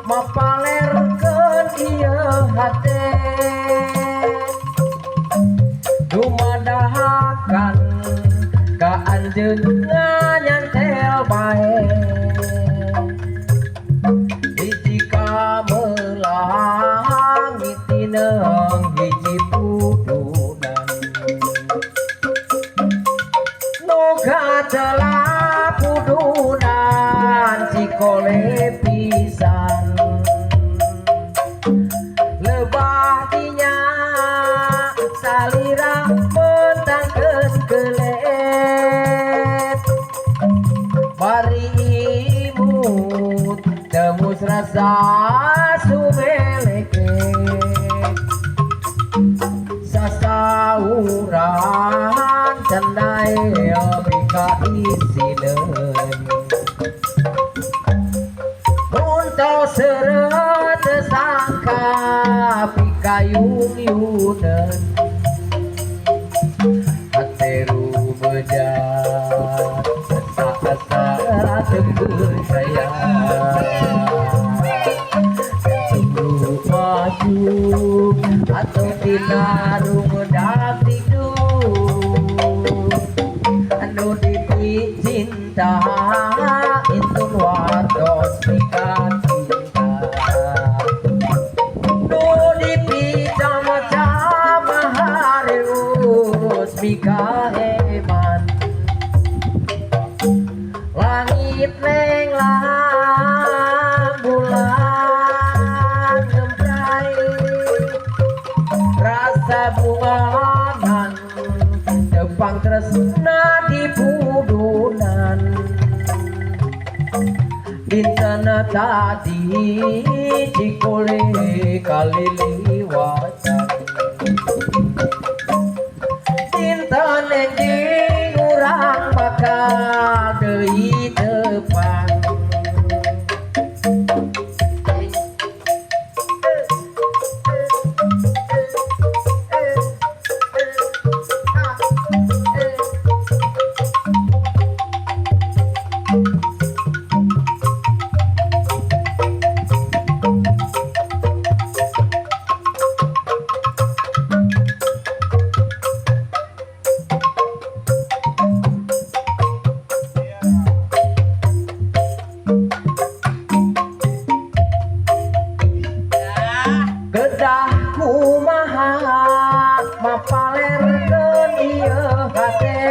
mapalerkeun ieu hate dumadahakan ka anjeun nyantel bae hiji kamelang mitineng hiji pudunan nu katelah pudunan cikole pisan lebah dinya salira mentangkeun kelet bari imut temus rasa sumeleke sasauran candai bika isineun untuk seret sangka pikayun-yunen hateru bejat asa-asa tembur saya tembur maju atau tinarung dapdikduk anu dipi cinta itu wartos pikat cinta nu dipi sama-sama hareus mika hebat langit lenglang bulan ngemprai rasa bungahan tepang tresna di pudunan bintana tadi cikole kaliliwatan cinta nenjing urang bakal deui tepang kedah kumaha mapalerkeun ieu hate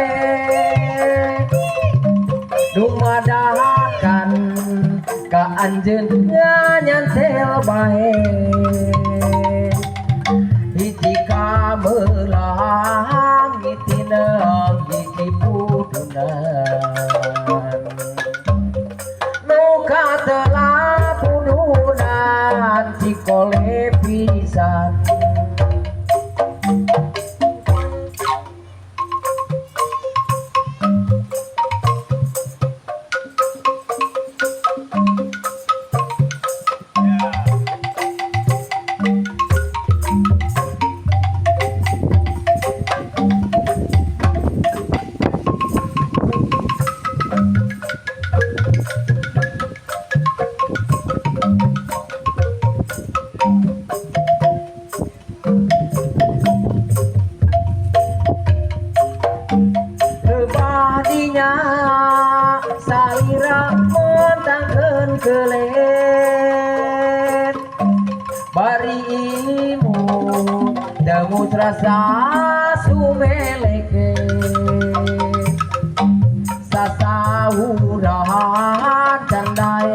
dumadahakan ka anjeun nyantel bae hiji kamelang mitineng hiji pudunan nu katelah pudunan cikole pisan badinya salira mentangkeun kelet bari imut demut rasa sumeleke sasauran candai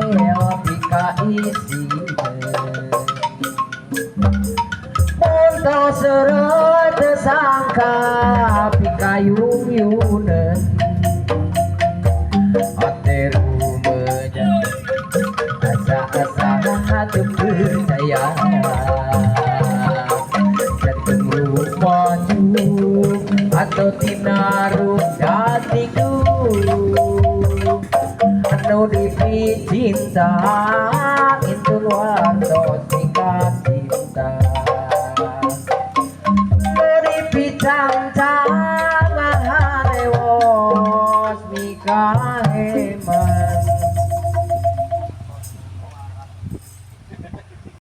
pika isieun untuk seret sangka pikayun-yunen hateru mejat asa-asa tembur saya tembur maju atau tinarung dapdikduk anu dipi cinta itu wartos